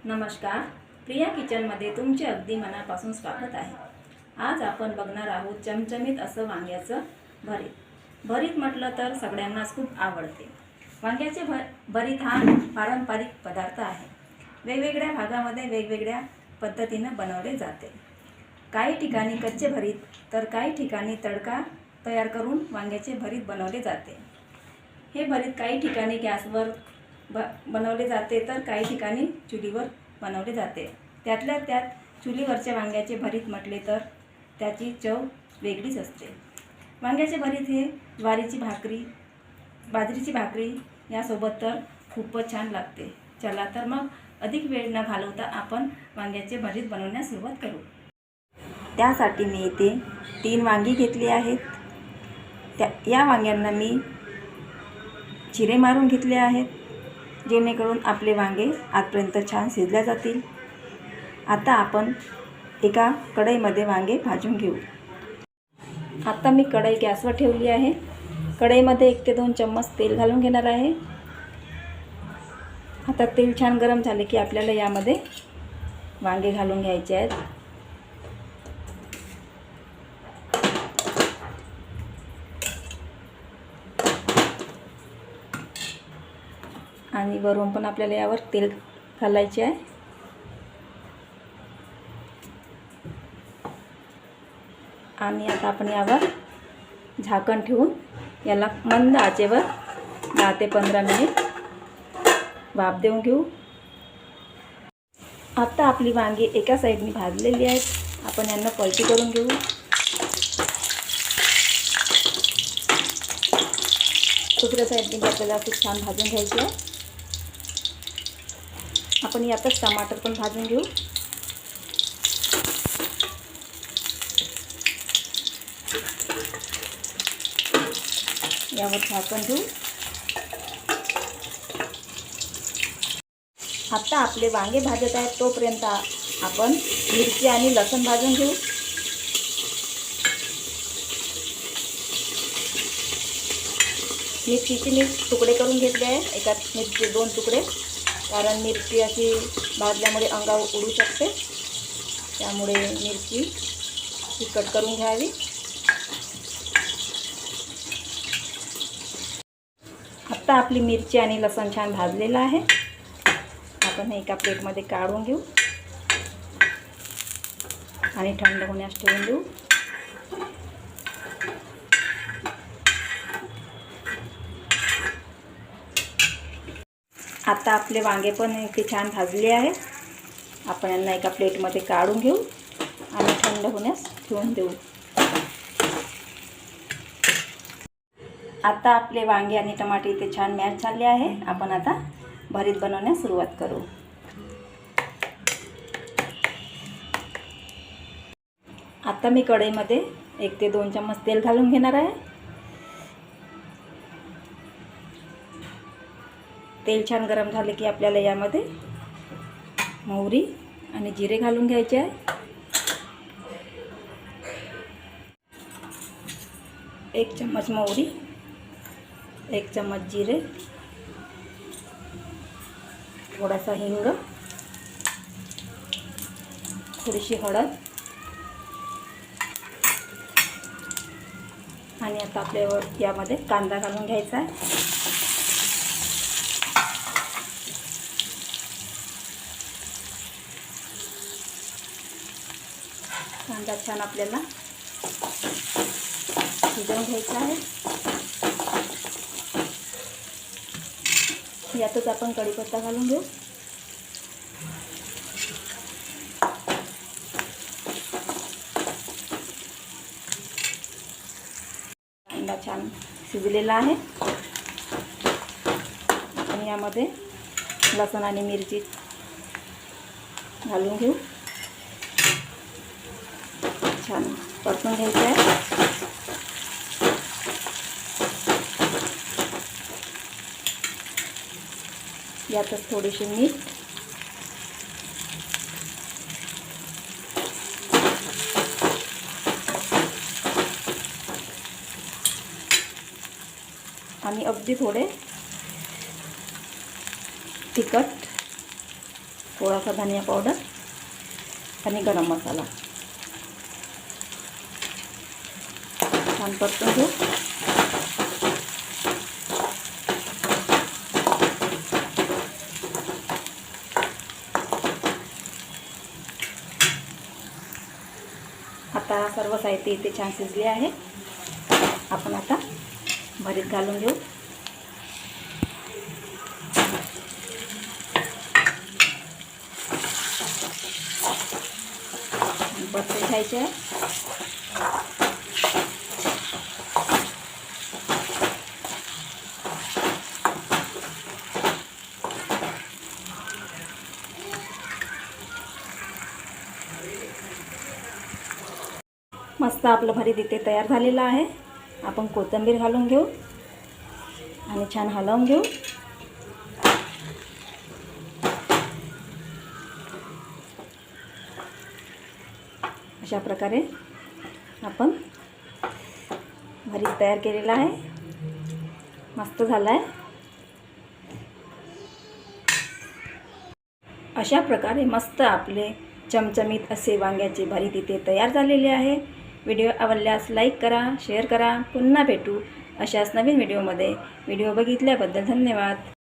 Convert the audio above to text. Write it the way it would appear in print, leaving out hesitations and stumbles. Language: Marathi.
नमस्कार, प्रिया किचनमध्ये तुमचे अगदी मनापासून स्वागत आहे। आज आपण बघणार आहोत चमचमीत असं वांग्याचं भरीत। भरीत म्हटलं तर सगळ्यांनाच खूप आवडते। वांग्याचे भरीत हा पारंपरिक पदार्थ आहे। वेगवेगळ्या भागामध्ये वेगवेगळ्या पद्धतीने बनवले जाते। काही ठिकाणी कच्चे भरीत तर काही ठिकाणी तडका तयार करून वांग्याचे भरीत बनवले जाते। हे भरीत काही ठिकाणी गॅसवर बनवले जाते तर काही ठिकाणी चुलीवर बनवले जाते। त्यातल्या त्यात चुलीवरच्या वांग्याचे भरीत म्हटले तर त्याची चव वेगळीच असते। वांग्याचे भरीत हे ज्वारीची भाकरी, बाजरीची भाकरी यासोबत तर खूपच छान लागते। चला तर मग अधिक वेळ न घालवता आपण वांग्याचे भरीत बनवण्यास सुरुवात करू। त्यासाठी मी इथे 3 वांगी घेतली आहेत। या वांग्यांना मी चिरे मारून घेतले आहेत, जेणेकरून आपले वांगे आतपर्यंत छान शिजले जातील। आता आपण एका कढईमध्ये वांगे भाजून घेऊ। आता मी कढई गॅसवर ठेवली आहे। कढईमध्ये 1 ते 2 चम्मच तेल घालून घेणार आहे। आता तेल छान गरम झाले की आपल्याला यामध्ये वांगे घालून घ्यायचे आहेत। आणि वरून पण आपल्याला यावर तेल घालायचे आहे। आणि आता आपण यावर झाकण ठेवून याला मंद आचेवर 10 ते 15 मिनिट वाफ देऊन घेऊ। आता आपली वांगी एका साईडने भाजलेली आहेत। आपण यांना पलटी करून घेऊ। दुसऱ्या साईडने आपल्याला खूप छान भाजून घ्यायचे आहे। आपण यातच टमाटर पण भाजून घेऊ। यावर झाकण ठेवू। आता आपले वांगे भाजत आहेत तोपर्यंत आपण मिरची आणि लसूण भाजून घेऊ। मिरचीचे मी तुकडे करून घेतले आहे। एका मिरची 2 तुकडे, कारण मिरची अशी भाजल्यामुळे अंगावर उडू शकते, त्यामुळे मिरची कट करून घ्यावी। आता आपली मिरची आणि लसूण छान भाजलेला आहे। आपण हे एका प्लेटमध्ये काढून घेऊ आणि थंड होण्यास ठेवून देऊ। आता आपले वांगे पण इथे छान भाजले आहेत। आपण यांना एका प्लेटमध्ये काढून घेऊ आणि थंड होण्यास ठेवून देऊ। आता आपले वांगे आणि टमाटे इथे छान मॅश झाले आहे। आपण आता भरीत बनवण्यास सुरुवात करू। आता मी कढईमध्ये 1 ते 2 चम्मच तेल घालून घेणार आहे। तेल छान गरम झाले की आपल्याला यामध्ये मोहरी आणि जिरे घालून घ्यायचे आहे। 1 चम्मच मोहरी, 1 चम्मच जिरे, थोडासा हिंग, थोडीशी हळद आणि आता आपल्यावर यामध्ये कांदा घालून घ्यायचा आहे। कांदा छान आपल्याला शिजवून घ्यायचा आहे। यातच आपण कढीपत्ता घालून घेऊ। कांदा छान शिजलेला आहे। आपण यामध्ये लसूण आणि मिरची घालून घेऊ। छान परतून घ्यायचं आहे। यातच थोडीशी मीठ, आणि अगदी थोडे तिखट थोडासा धनिया पावडर आणि गरम मसाला छान परतून घेऊ. आता सर्व साहित्य इथे छान शिजले आहे. आपण आता भरीत घालून घेऊ. परतून घ्यायचे आहे. मस्त आपलं भरीत इथे तयार झालेलं आहे. आपण कोथिंबीर घालून घेऊ आणि छान हलवून घेऊ. अशा प्रकारे आपण भरीत तयार केलेला आहे. मस्त झाला आहे. अशा प्रकारे मस्त आपले चमचमीत असे वांग्याचे भरीत इथे तयार झालेले आहे. व्हिडिओ आवडल्यास लाईक करा, शेअर करा. पुन्हा भेटू अशाच नवीन व्हिडिओमध्ये. व्हिडिओ बघितल्याबद्दल धन्यवाद.